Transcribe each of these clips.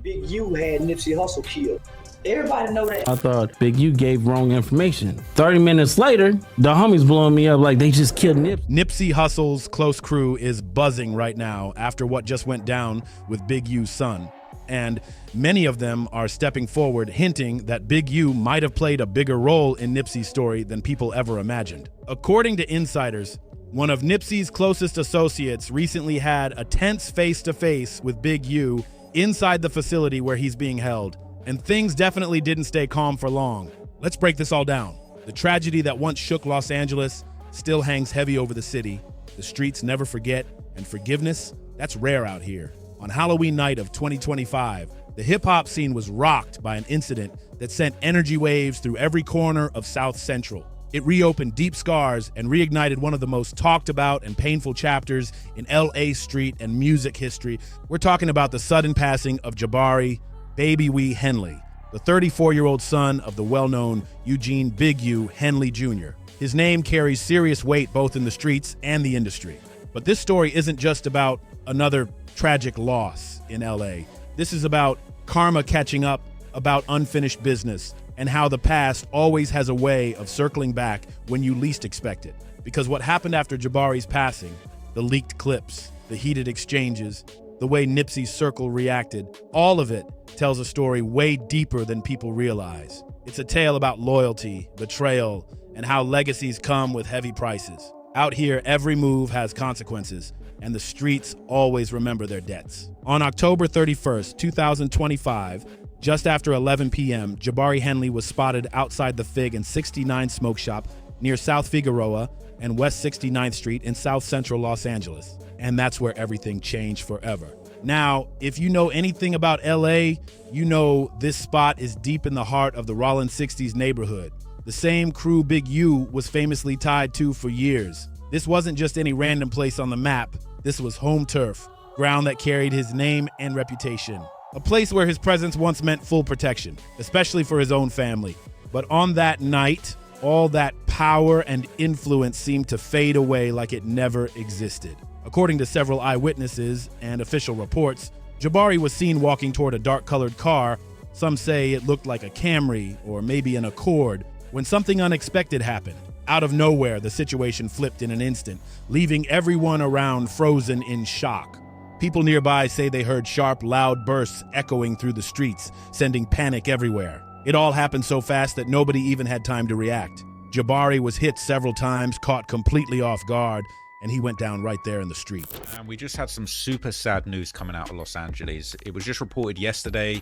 Big U had Nipsey Hussle killed. Everybody know that. I thought Big U gave wrong information. 30 minutes later, the homies blowing me up like they just killed Nip. Nipsey Hussle's close crew is buzzing right now after what just went down with Big U's son. And many of them are stepping forward, hinting that Big U might have played a bigger role in Nipsey's story than people ever imagined. According to insiders, one of Nipsey's closest associates recently had a tense face-to-face with Big U inside the facility where he's being held. And things definitely didn't stay calm for long. Let's break this all down. The tragedy that once shook Los Angeles still hangs heavy over the city. The streets never forget, and forgiveness, that's rare out here. On Halloween night of 2025, the hip-hop scene was rocked by an incident that sent energy waves through every corner of South Central. It reopened deep scars and reignited one of the most talked about and painful chapters in LA street and music history. We're talking about the sudden passing of Jabari Baby Wee Henley, the 34-year-old son of the well-known Eugene Big U Henley Jr. His name carries serious weight both in the streets and the industry. But this story isn't just about another tragic loss in LA. This is about karma catching up, about unfinished business, and how the past always has a way of circling back when you least expect it. Because what happened after Jabari's passing, the leaked clips, the heated exchanges, the way Nipsey's circle reacted, all of it tells a story way deeper than people realize. It's a tale about loyalty, betrayal, and how legacies come with heavy prices. Out here, every move has consequences, and the streets always remember their debts. On October 31st, 2025, just after 11 p.m., Jabari Henley was spotted outside the Fig and 69 Smoke Shop near South Figueroa and West 69th Street in South Central Los Angeles. And that's where everything changed forever. Now, if you know anything about LA, you know this spot is deep in the heart of the Rollin 60s neighborhood. The same crew Big U was famously tied to for years. This wasn't just any random place on the map. This was home turf, ground that carried his name and reputation. A place where his presence once meant full protection, especially for his own family. But on that night, all that power and influence seemed to fade away like it never existed. According to several eyewitnesses and official reports, Jabari was seen walking toward a dark-colored car. Some say it looked like a Camry or maybe an Accord, when something unexpected happened. Out of nowhere, the situation flipped in an instant, leaving everyone around frozen in shock. People nearby say they heard sharp, loud bursts echoing through the streets, sending panic everywhere. It all happened so fast that nobody even had time to react. Jabari was hit several times, caught completely off guard, and he went down right there in the street. And we just had some super sad news coming out of Los Angeles. It was just reported yesterday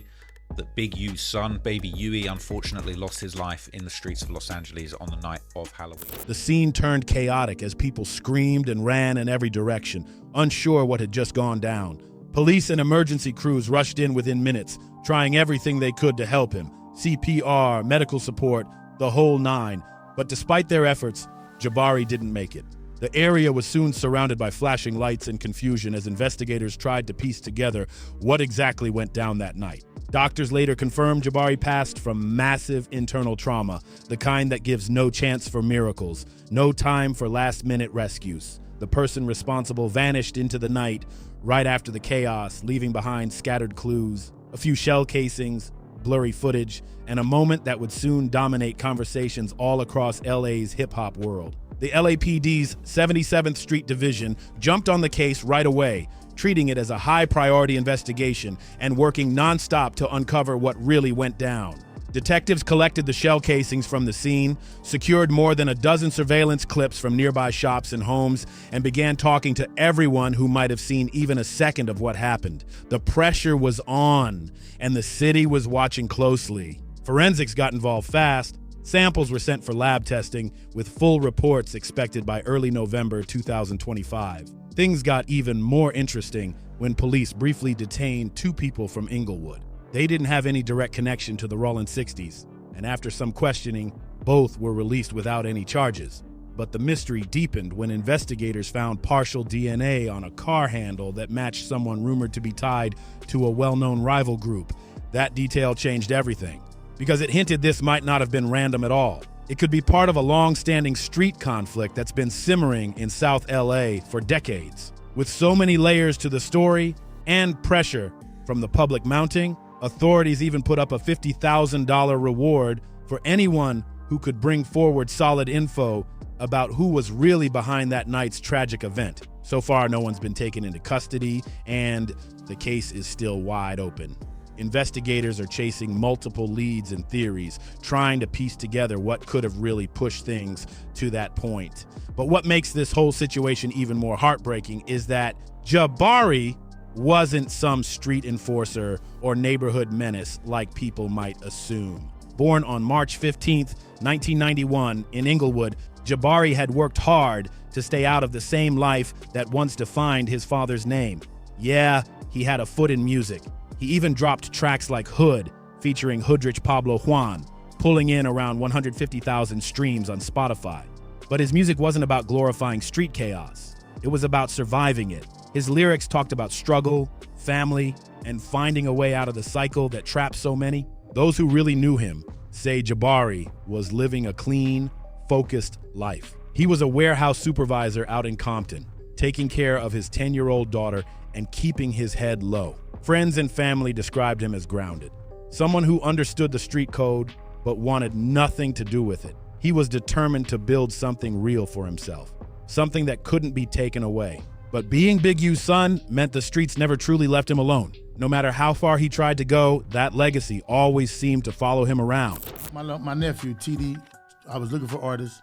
that Big U's son, Baby Huey, unfortunately lost his life in the streets of Los Angeles on the night of Halloween. The scene turned chaotic as people screamed and ran in every direction, unsure what had just gone down. Police and emergency crews rushed in within minutes, trying everything they could to help him. CPR, medical support, the whole nine. But despite their efforts, Jabari didn't make it. The area was soon surrounded by flashing lights and confusion as investigators tried to piece together what exactly went down that night. Doctors later confirmed Jabari passed from massive internal trauma, the kind that gives no chance for miracles, no time for last-minute rescues. The person responsible vanished into the night right after the chaos, leaving behind scattered clues, a few shell casings, blurry footage, and a moment that would soon dominate conversations all across LA's hip-hop world. The LAPD's 77th Street Division jumped on the case right away, treating it as a high-priority investigation and working nonstop to uncover what really went down. Detectives collected the shell casings from the scene, secured more than a dozen surveillance clips from nearby shops and homes, and began talking to everyone who might have seen even a second of what happened. The pressure was on, and the city was watching closely. Forensics got involved fast. Samples were sent for lab testing, with full reports expected by early November 2025. Things got even more interesting when police briefly detained two people from Inglewood. They didn't have any direct connection to the Rollin 60s, and after some questioning, both were released without any charges. But the mystery deepened when investigators found partial DNA on a car handle that matched someone rumored to be tied to a well-known rival group. That detail changed everything, because it hinted this might not have been random at all. It could be part of a long-standing street conflict that's been simmering in South LA for decades. With so many layers to the story and pressure from the public mounting, Authorities even put up a $50,000 reward for anyone who could bring forward solid info about who was really behind that night's tragic event. So far, no one's been taken into custody, and the case is still wide open. Investigators are chasing multiple leads and theories, trying to piece together what could have really pushed things to that point. But what makes this whole situation even more heartbreaking is that Jabari wasn't some street enforcer or neighborhood menace like people might assume. Born on March 15th, 1991 in Inglewood, Jabari had worked hard to stay out of the same life that once defined his father's name. Yeah, he had a foot in music. He even dropped tracks like Hood, featuring Hoodrich Pablo Juan, pulling in around 150,000 streams on Spotify. But his music wasn't about glorifying street chaos. It was about surviving it. His lyrics talked about struggle, family, and finding a way out of the cycle that traps so many. Those who really knew him say Jabari was living a clean, focused life. He was a warehouse supervisor out in Compton, taking care of his 10-year-old daughter and keeping his head low. Friends and family described him as grounded, someone who understood the street code but wanted nothing to do with it. He was determined to build something real for himself, something that couldn't be taken away. But being Big U's son meant the streets never truly left him alone. No matter how far he tried to go, that legacy always seemed to follow him around. My nephew, TD, I was looking for artists.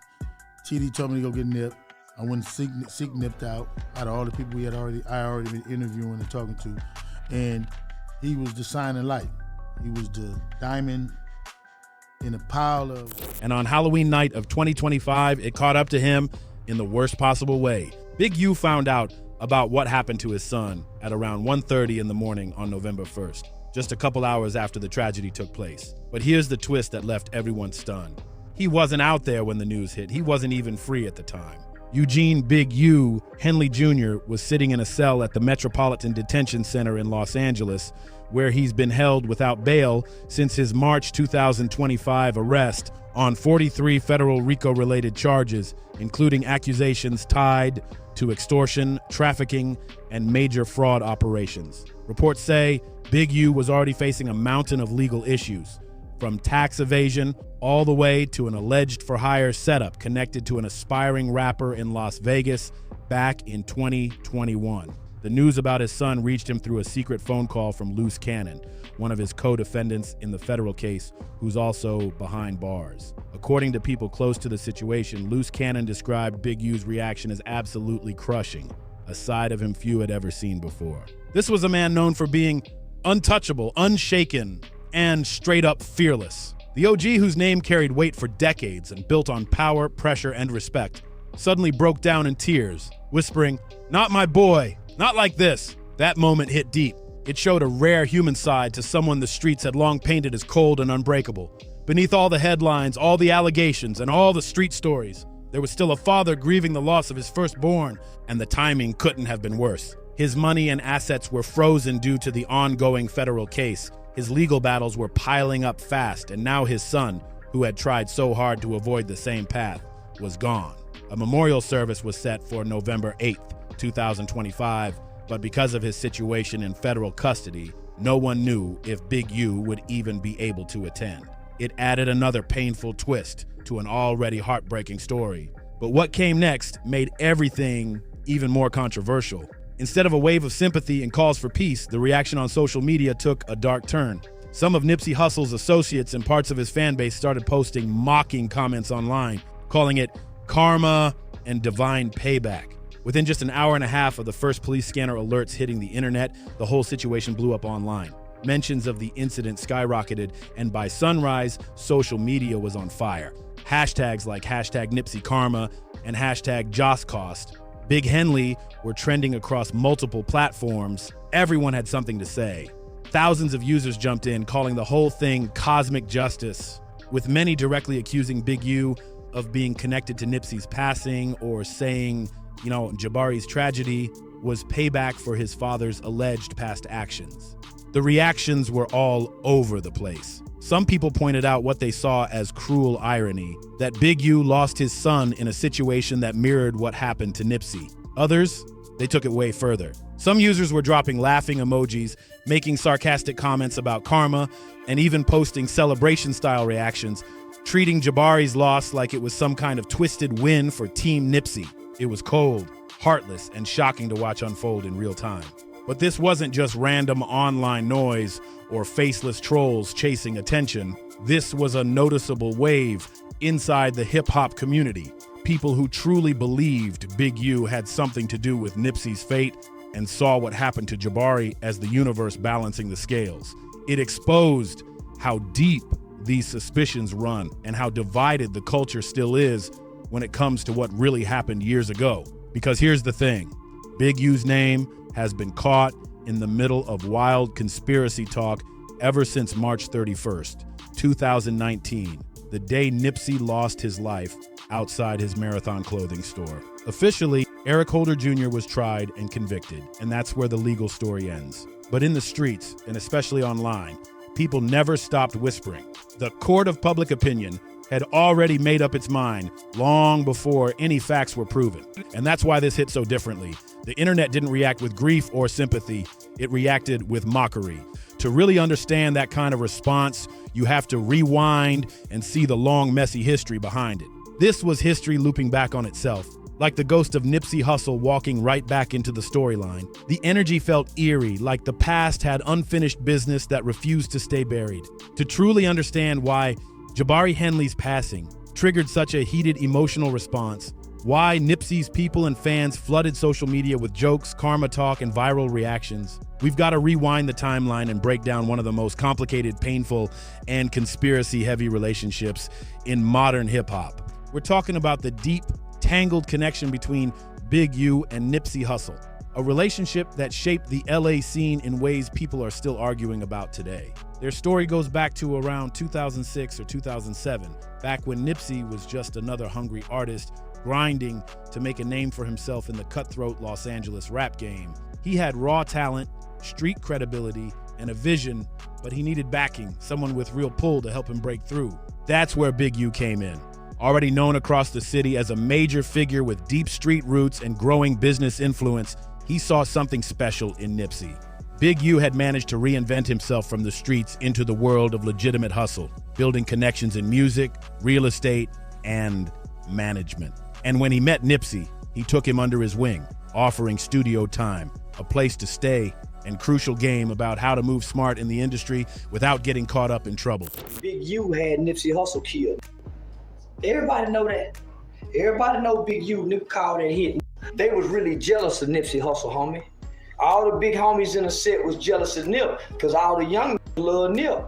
TD told me to go get Nip. I went and seek Nipped out of all the people I already been interviewing and talking to. And he was the shining light. He was the diamond in a pile of... And on Halloween night of 2025, it caught up to him in the worst possible way. Big U found out about what happened to his son at around 1:30 in the morning on November 1st, just a couple hours after the tragedy took place. But here's the twist that left everyone stunned. He wasn't out there when the news hit. He wasn't even free at the time. Eugene Big U Henley Jr. was sitting in a cell at the Metropolitan Detention Center in Los Angeles, where he's been held without bail since his March 2025 arrest on 43 federal RICO-related charges, including accusations tied to extortion, trafficking, and major fraud operations. Reports say Big U was already facing a mountain of legal issues, from tax evasion all the way to an alleged for-hire setup connected to an aspiring rapper in Las Vegas back in 2021. The news about his son reached him through a secret phone call from Loose Cannon, one of his co-defendants in the federal case, who's also behind bars. According to people close to the situation, Loose Cannon described Big U's reaction as absolutely crushing, a side of him few had ever seen before. This was a man known for being untouchable, unshaken, and straight up fearless. The OG, whose name carried weight for decades and built on power, pressure, and respect, suddenly broke down in tears, whispering, "Not my boy, not like this." That moment hit deep. It showed a rare human side to someone the streets had long painted as cold and unbreakable. Beneath all the headlines, all the allegations, and all the street stories, there was still a father grieving the loss of his firstborn, and the timing couldn't have been worse. His money and assets were frozen due to the ongoing federal case. His legal battles were piling up fast, and now his son, who had tried so hard to avoid the same path, was gone. A memorial service was set for November 8th, 2025, but because of his situation in federal custody, no one knew if Big U would even be able to attend. It added another painful twist to an already heartbreaking story. But what came next made everything even more controversial. Instead of a wave of sympathy and calls for peace, the reaction on social media took a dark turn. Some of Nipsey Hussle's associates and parts of his fan base started posting mocking comments online, calling it karma and divine payback. Within just an hour and a half of the first police scanner alerts hitting the internet, the whole situation blew up online. Mentions of the incident skyrocketed, and by sunrise, social media was on fire. Hashtags like #NipseyKarma and #JossCost. Big Henley were trending across multiple platforms. Everyone had something to say. Thousands of users jumped in, calling the whole thing cosmic justice, with many directly accusing Big U of being connected to Nipsey's passing, or saying, Jabari's tragedy was payback for his father's alleged past actions. The reactions were all over the place. Some people pointed out what they saw as cruel irony, that Big U lost his son in a situation that mirrored what happened to Nipsey. Others they took it way further. Some users were dropping laughing emojis, making sarcastic comments about karma, and even posting celebration-style reactions, treating Jabari's loss like it was some kind of twisted win for Team Nipsey. It was cold, heartless, and shocking to watch unfold in real time. But this wasn't just random online noise or faceless trolls chasing attention. This was a noticeable wave inside the hip-hop community. People who truly believed Big U had something to do with Nipsey's fate and saw what happened to Jabari as the universe balancing the scales. It exposed how deep these suspicions run and how divided the culture still is when it comes to what really happened years ago. Because here's the thing, Big U's name has been caught in the middle of wild conspiracy talk ever since March 31st, 2019, the day Nipsey lost his life outside his Marathon clothing store. Officially, Eric Holder Jr. was tried and convicted, and that's where the legal story ends. But in the streets, and especially online, people never stopped whispering. The court of public opinion had already made up its mind long before any facts were proven. And that's why this hit so differently. The internet didn't react with grief or sympathy, it reacted with mockery. To really understand that kind of response, you have to rewind and see the long, messy history behind it. This was history looping back on itself. Like the ghost of Nipsey Hussle walking right back into the storyline. The energy felt eerie, like the past had unfinished business that refused to stay buried. To truly understand why Jabari Henley's passing triggered such a heated emotional response, why Nipsey's people and fans flooded social media with jokes, karma talk, and viral reactions, we've got to rewind the timeline and break down one of the most complicated, painful, and conspiracy-heavy relationships in modern hip-hop. We're talking about the deep, tangled connection between Big U and Nipsey Hussle, a relationship that shaped the LA scene in ways people are still arguing about today. Their story goes back to around 2006 or 2007, back when Nipsey was just another hungry artist grinding to make a name for himself in the cutthroat Los Angeles rap game. He had raw talent, street credibility, and a vision, but he needed backing, someone with real pull to help him break through. That's where Big U came in. Already known across the city as a major figure with deep street roots and growing business influence, he saw something special in Nipsey. Big U had managed to reinvent himself from the streets into the world of legitimate hustle, building connections in music, real estate, and management. And when he met Nipsey, he took him under his wing, offering studio time, a place to stay, and crucial game about how to move smart in the industry without getting caught up in trouble. Big U had Nipsey Hussle killed. Everybody know that. Everybody know Big U, Nip called that hit. They was really jealous of Nipsey Hussle, homie. All the big homies in the set was jealous of Nip because all the young love Nip.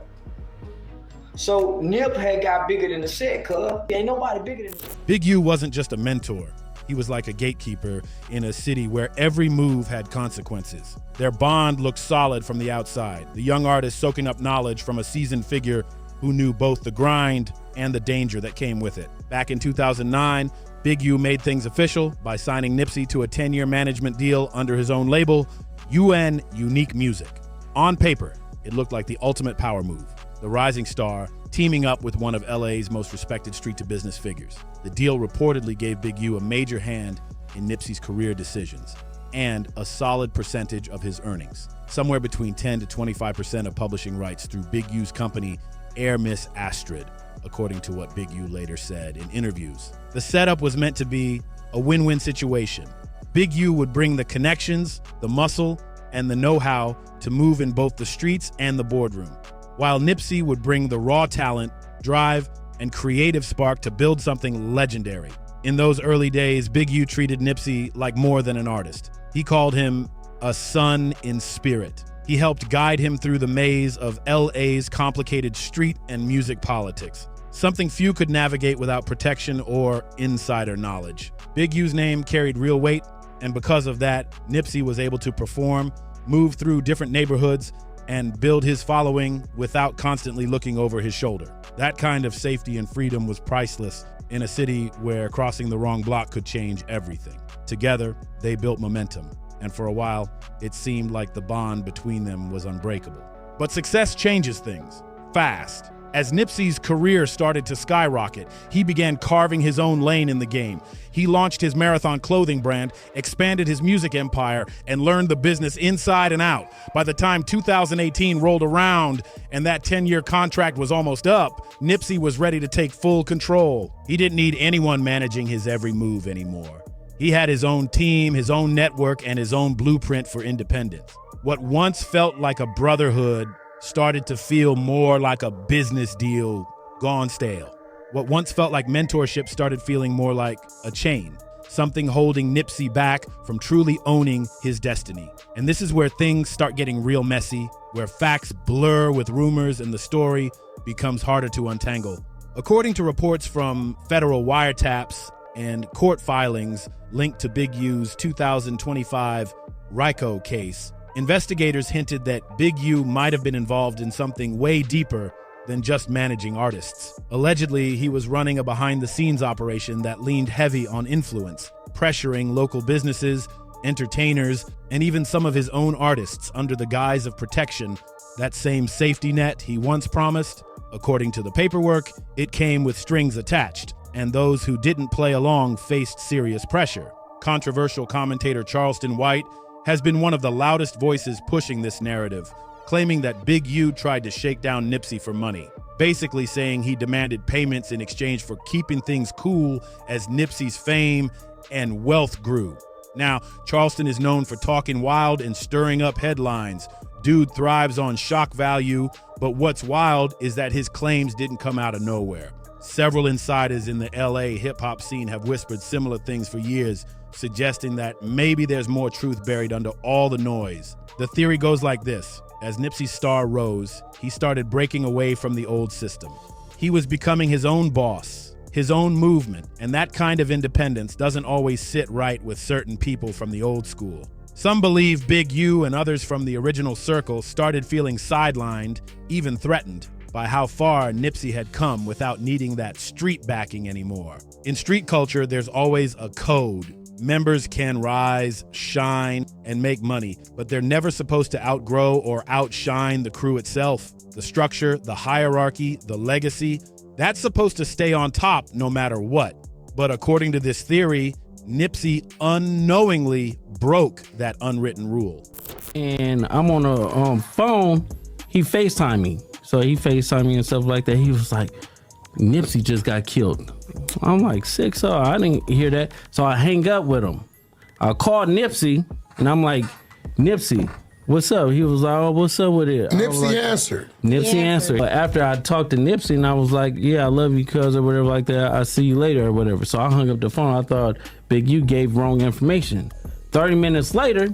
So Nip had got bigger than the set, cuz. Ain't nobody bigger than Nip. Big U wasn't just a mentor. He was like a gatekeeper in a city where every move had consequences. Their bond looked solid from the outside, the young artist soaking up knowledge from a seasoned figure who knew both the grind and the danger that came with it. Back in 2009, Big U made things official by signing Nipsey to a 10-year management deal under his own label, UN Unique Music. On paper, it looked like the ultimate power move, the rising star teaming up with one of LA's most respected street-to-business figures. The deal reportedly gave Big U a major hand in Nipsey's career decisions and a solid percentage of his earnings, somewhere between 10 to 25% of publishing rights through Big U's company, Air Miss Astrid, according to what Big U later said in interviews. The setup was meant to be a win-win situation. Big U would bring the connections, the muscle, and the know-how to move in both the streets and the boardroom, while Nipsey would bring the raw talent, drive, and creative spark to build something legendary. In those early days, Big U treated Nipsey like more than an artist. He called him a son in spirit. He helped guide him through the maze of LA's complicated street and music politics, something few could navigate without protection or insider knowledge. Big U's name carried real weight, and because of that, Nipsey was able to perform, move through different neighborhoods, and build his following without constantly looking over his shoulder. That kind of safety and freedom was priceless in a city where crossing the wrong block could change everything. Together, they built momentum, and for a while, it seemed like the bond between them was unbreakable. But success changes things, fast. As Nipsey's career started to skyrocket, he began carving his own lane in the game. He launched his Marathon clothing brand, expanded his music empire, and learned the business inside and out. By the time 2018 rolled around and that 10-year contract was almost up, Nipsey was ready to take full control. He didn't need anyone managing his every move anymore. He had his own team, his own network, and his own blueprint for independence. What once felt like a brotherhood started to feel more like a business deal gone stale. What once felt like mentorship started feeling more like a chain, something holding Nipsey back from truly owning his destiny. And this is where things start getting real messy, where facts blur with rumors and the story becomes harder to untangle. According to reports from federal wiretaps and court filings linked to Big U's 2025 RICO case, investigators hinted that Big U might have been involved in something way deeper than just managing artists. Allegedly, he was running a behind-the-scenes operation that leaned heavy on influence, pressuring local businesses, entertainers, and even some of his own artists under the guise of protection, that same safety net he once promised. According to the paperwork, it came with strings attached, and those who didn't play along faced serious pressure. Controversial commentator Charleston White has been one of the loudest voices pushing this narrative, claiming that Big U tried to shake down Nipsey for money, basically saying he demanded payments in exchange for keeping things cool as Nipsey's fame and wealth grew. Now, Charleston is known for talking wild and stirring up headlines. Dude thrives on shock value, but what's wild is that his claims didn't come out of nowhere. Several insiders in the LA hip-hop scene have whispered similar things for years, suggesting that maybe there's more truth buried under all the noise. The theory goes like this. As Nipsey's star rose, he started breaking away from the old system. He was becoming his own boss, his own movement, and that kind of independence doesn't always sit right with certain people from the old school. Some believe Big U and others from the original circle started feeling sidelined, even threatened, by how far Nipsey had come without needing that street backing anymore. In street culture, there's always a code. Members can rise, shine, and make money, but they're never supposed to outgrow or outshine the crew itself. The structure, the hierarchy, the legacy, that's supposed to stay on top no matter what. But according to this theory, Nipsey unknowingly broke that unwritten rule. And I'm on a phone, he FaceTimed me. So he FaceTimed me and stuff like that. He was like, Nipsey just got killed. I'm like, sick, so I didn't hear that. So I hang up with him. I called Nipsey and I'm like, Nipsey, what's up? He was like, oh, what's up with it? Nipsey answered. Nipsey answered. But after I talked to Nipsey and I was like, yeah, I love you, cuz, or whatever like that. I'll see you later or whatever. So I hung up the phone. I thought Big U gave wrong information. 30 minutes later,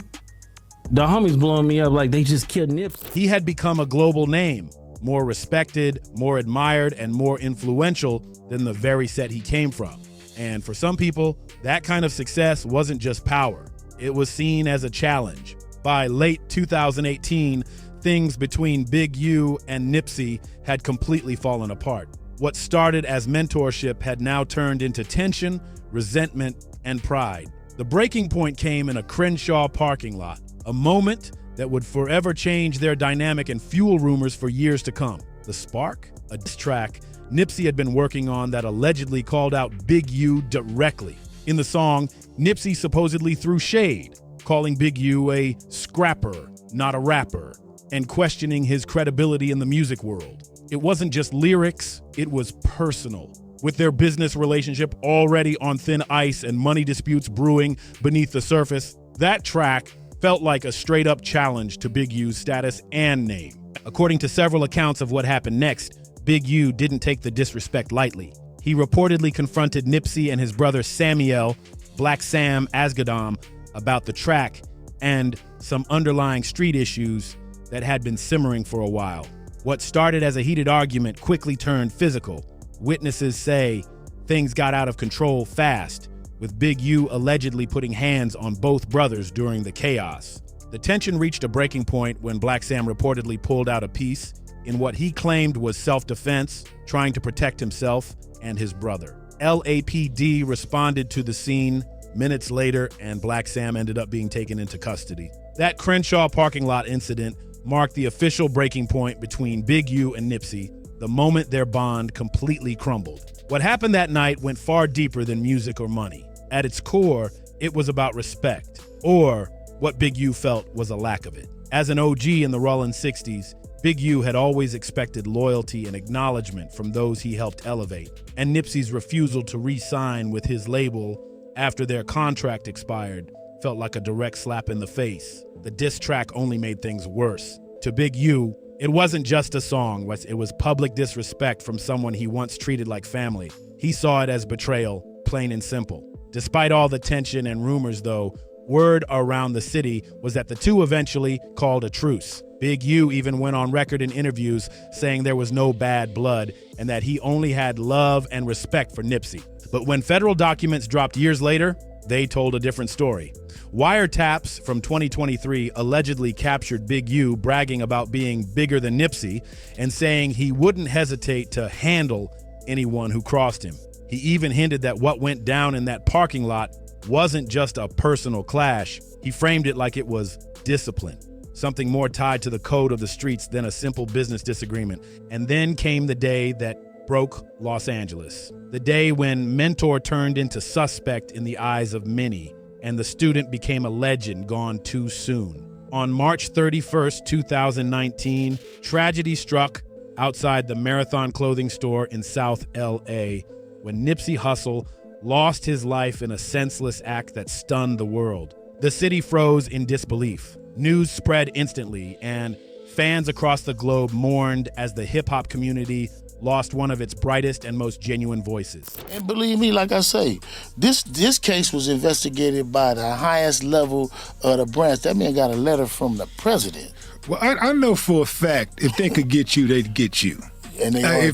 the homies blowing me up like they just killed Nipsey. He had become a global name, more respected, more admired, and more influential than the very set he came from. And for some people, that kind of success wasn't just power. It was seen as a challenge. By late 2018, things between Big U and Nipsey had completely fallen apart. What started as mentorship had now turned into tension, resentment, and pride. The breaking point came in a Crenshaw parking lot, a moment that would forever change their dynamic and fuel rumors for years to come. The spark? A diss track Nipsey had been working on that allegedly called out Big U directly. In the song, Nipsey supposedly threw shade, calling Big U a scrapper, not a rapper, and questioning his credibility in the music world. It wasn't just lyrics, it was personal. With their business relationship already on thin ice and money disputes brewing beneath the surface, that track felt like a straight-up challenge to Big U's status and name. According to several accounts of what happened next, Big U didn't take the disrespect lightly. He reportedly confronted Nipsey and his brother Samuel, Black Sam Asghedom, about the track and some underlying street issues that had been simmering for a while. What started as a heated argument quickly turned physical. Witnesses say things got out of control fast, with Big U allegedly putting hands on both brothers during the chaos. The tension reached a breaking point when Black Sam reportedly pulled out a piece in what he claimed was self-defense, trying to protect himself and his brother. LAPD responded to the scene minutes later, and Black Sam ended up being taken into custody. That Crenshaw parking lot incident marked the official breaking point between Big U and Nipsey, the moment their bond completely crumbled. What happened that night went far deeper than music or money. At its core, it was about respect, or what Big U felt was a lack of it. As an OG in the Rollin 60s, Big U had always expected loyalty and acknowledgement from those he helped elevate, and Nipsey's refusal to re-sign with his label after their contract expired felt like a direct slap in the face. The diss track only made things worse. To Big U, it wasn't just a song, it was public disrespect from someone he once treated like family. He saw it as betrayal, plain and simple. Despite all the tension and rumors, though, word around the city was that the two eventually called a truce. Big U even went on record in interviews saying there was no bad blood and that he only had love and respect for Nipsey. But when federal documents dropped years later, they told a different story. Wiretaps from 2023 allegedly captured Big U bragging about being bigger than Nipsey and saying he wouldn't hesitate to handle anyone who crossed him. He even hinted that what went down in that parking lot wasn't just a personal clash. He framed it like it was discipline, something more tied to the code of the streets than a simple business disagreement. And then came the day that broke Los Angeles. The day when mentor turned into suspect in the eyes of many, and the student became a legend gone too soon. On March 31st, 2019, tragedy struck outside the Marathon clothing store in South LA when Nipsey Hussle lost his life in a senseless act that stunned the world. The city froze in disbelief. News spread instantly, and fans across the globe mourned as the hip-hop community lost one of its brightest and most genuine voices. And believe me, like I say, this case was investigated by the highest level of the branch. That man got a letter from the president. Well, I know for a fact if they could get you, they'd get you. And they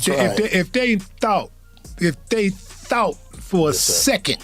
if they thought for a second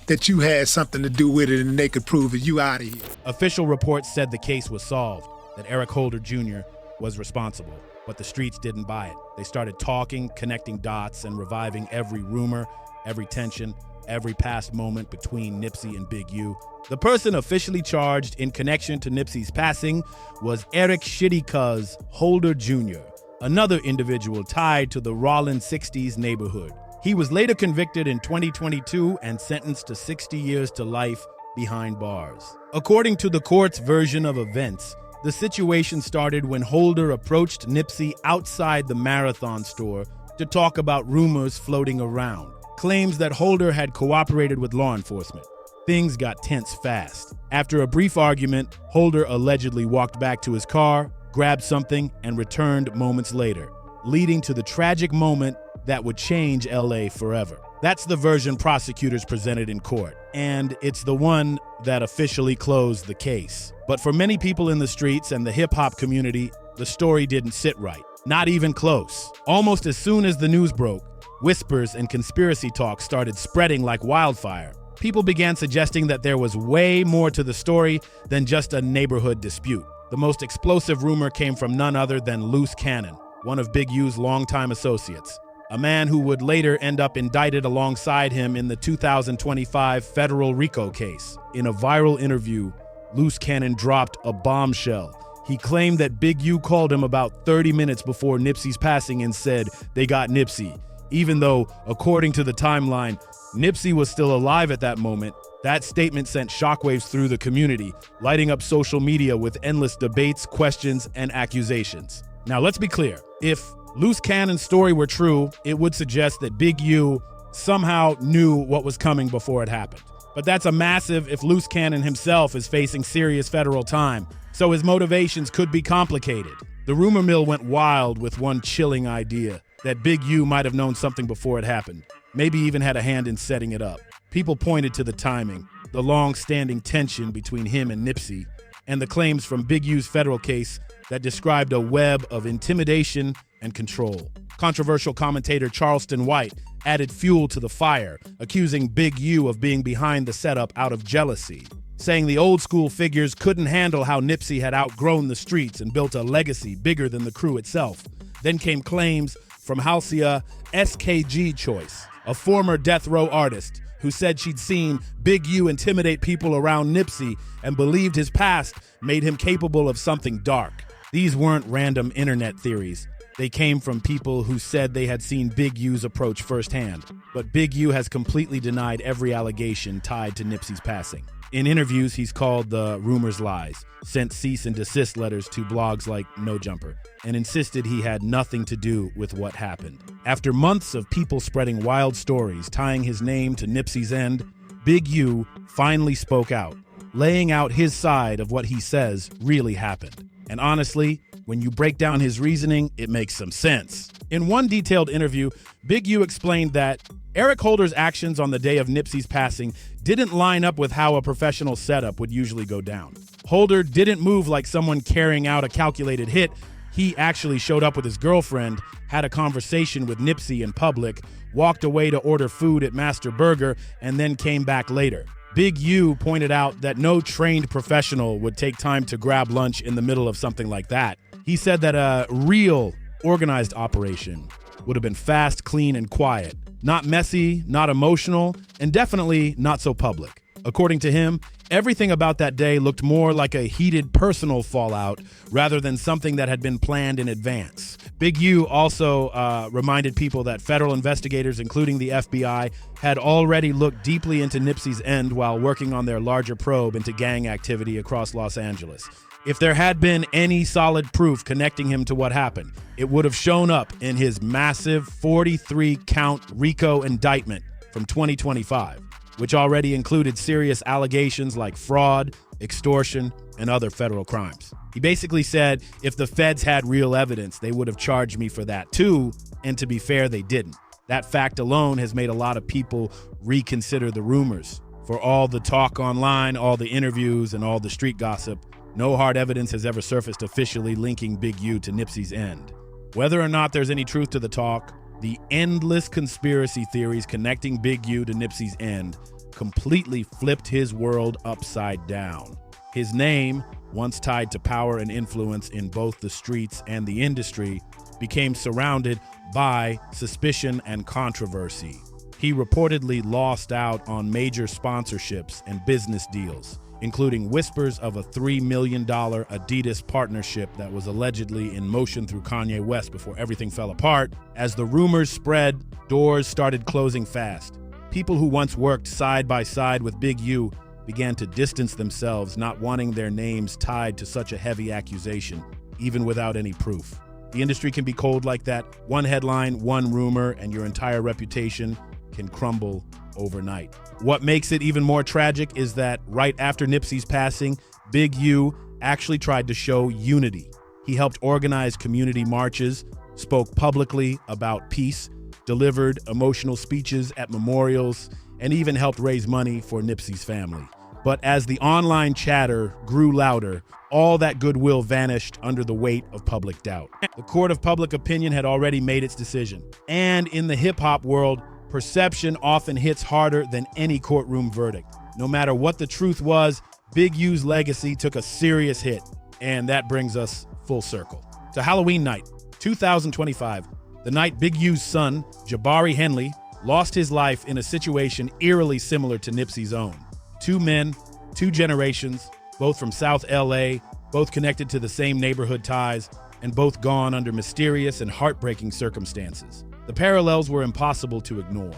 that you had something to do with it and they could prove it, you out of here. Official reports said the case was solved, that Eric Holder Jr. was responsible, but the streets didn't buy it. They started talking, connecting dots, and reviving every rumor, every tension, every past moment between Nipsey and Big U. The person officially charged in connection to Nipsey's passing was Eric Shitty Cuz Holder Jr., another individual tied to the Rollin 60s neighborhood. He was later convicted in 2022 and sentenced to 60 years to life behind bars. According to the court's version of events, the situation started when Holder approached Nipsey outside the Marathon store to talk about rumors floating around, claims that Holder had cooperated with law enforcement. Things got tense fast. After a brief argument, Holder allegedly walked back to his car, grabbed something, and returned moments later, leading to the tragic moment that would change LA forever. That's the version prosecutors presented in court, and it's the one that officially closed the case. But for many people in the streets and the hip-hop community, the story didn't sit right. Not even close. Almost as soon as the news broke, whispers and conspiracy talk started spreading like wildfire. People began suggesting that there was way more to the story than just a neighborhood dispute. The most explosive rumor came from none other than Loose Cannon, one of Big U's longtime associates, a man who would later end up indicted alongside him in the 2025 federal RICO case. In a viral interview, Loose Cannon dropped a bombshell. He claimed that Big U called him about 30 minutes before Nipsey's passing and said they got Nipsey, even though, according to the timeline, Nipsey was still alive at that moment. That statement sent shockwaves through the community, lighting up social media with endless debates, questions, and accusations. Now, let's be clear. If Loose Cannon's story were true, it would suggest that Big U somehow knew what was coming before it happened. But that's a massive if Loose Cannon himself is facing serious federal time, so his motivations could be complicated. The rumor mill went wild with one chilling idea, that Big U might have known something before it happened, maybe even had a hand in setting it up. People pointed to the timing, the long-standing tension between him and Nipsey, and the claims from Big U's federal case that described a web of intimidation and control. Controversial commentator Charleston White added fuel to the fire, accusing Big U of being behind the setup out of jealousy, saying the old school figures couldn't handle how Nipsey had outgrown the streets and built a legacy bigger than the crew itself. Then came claims from Halcia SKG Choice, a former death row artist who said she'd seen Big U intimidate people around Nipsey and believed his past made him capable of something dark. These weren't random internet theories. They came from people who said they had seen Big U's approach firsthand, but Big U has completely denied every allegation tied to Nipsey's passing. In interviews, he's called the rumors lies, sent cease and desist letters to blogs like No Jumper, and insisted he had nothing to do with what happened. After months of people spreading wild stories tying his name to Nipsey's end, Big U finally spoke out, laying out his side of what he says really happened. And honestly, when you break down his reasoning, it makes some sense. In one detailed interview, Big U explained that Eric Holder's actions on the day of Nipsey's passing didn't line up with how a professional setup would usually go down. Holder didn't move like someone carrying out a calculated hit. He actually showed up with his girlfriend, had a conversation with Nipsey in public, walked away to order food at Master Burger, and then came back later. Big U pointed out that no trained professional would take time to grab lunch in the middle of something like that. He said that a real organized operation would have been fast, clean, and quiet. Not messy, not emotional, and definitely not so public. According to him, everything about that day looked more like a heated personal fallout rather than something that had been planned in advance. Big U also reminded people that federal investigators, including the FBI, had already looked deeply into Nipsey's end while working on their larger probe into gang activity across Los Angeles. If there had been any solid proof connecting him to what happened, it would have shown up in his massive 43-count RICO indictment from 2025, which already included serious allegations like fraud, extortion, and other federal crimes. He basically said if the feds had real evidence, they would have charged me for that too, and to be fair, they didn't. That fact alone has made a lot of people reconsider the rumors. For all the talk online, all the interviews, and all the street gossip, no hard evidence has ever surfaced officially linking Big U to Nipsey's end. Whether or not there's any truth to the talk, the endless conspiracy theories connecting Big U to Nipsey's end completely flipped his world upside down. His name, once tied to power and influence in both the streets and the industry, became surrounded by suspicion and controversy. He reportedly lost out on major sponsorships and business deals, including whispers of a $3 million Adidas partnership that was allegedly in motion through Kanye West before everything fell apart. As the rumors spread, doors started closing fast. People who once worked side by side with Big U began to distance themselves, not wanting their names tied to such a heavy accusation, even without any proof. The industry can be cold like that. One headline, one rumor, and your entire reputation can crumble overnight. What makes it even more tragic is that right after Nipsey's passing, Big U actually tried to show unity. He helped organize community marches, spoke publicly about peace, delivered emotional speeches at memorials, and even helped raise money for Nipsey's family. But as the online chatter grew louder, all that goodwill vanished under the weight of public doubt. The court of public opinion had already made its decision. And in the hip-hop world, perception often hits harder than any courtroom verdict. No matter what the truth was, Big U's legacy took a serious hit. And that brings us full circle to Halloween night, 2025, the night Big U's son, Jabari Henley, lost his life in a situation eerily similar to Nipsey's own. Two men, two generations, both from South LA, both connected to the same neighborhood ties, and both gone under mysterious and heartbreaking circumstances. The parallels were impossible to ignore.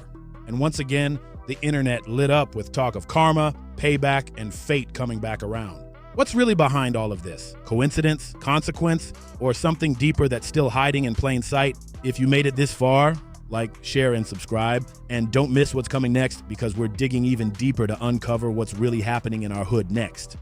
And once again, the internet lit up with talk of karma, payback, and fate coming back around. What's really behind all of this? Coincidence, consequence, or something deeper that's still hiding in plain sight? If you made it this far, like, share, and subscribe. And don't miss what's coming next, because we're digging even deeper to uncover what's really happening in our hood next.